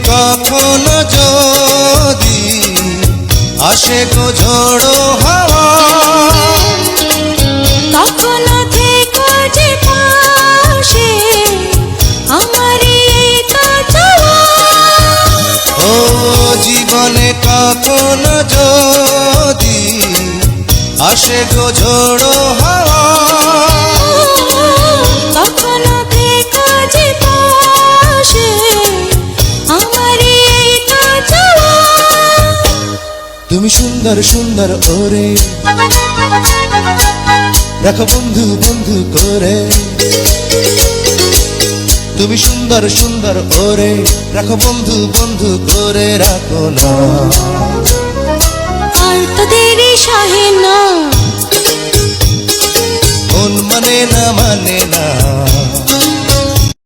কখনো যদি আসে গো ঝড়ো হাওয়া, কখনো থেকো যে পাশে আমারই এই তো চাওয়া। ও জীবনে কখনো যদি আসে গো ঝড়ো হাওয়া, কখনো থেকো যে পাশে আমারই এই তো চাওয়া। তুমি সুন্দর সুন্দর ওরে রাখো বন্ধু বন্ধু করে, তুমি সুন্দর সুন্দর ওরে রাখো বন্ধু বন্ধু করে, রাখো না আর তো দেরি সহে না, মন মানে না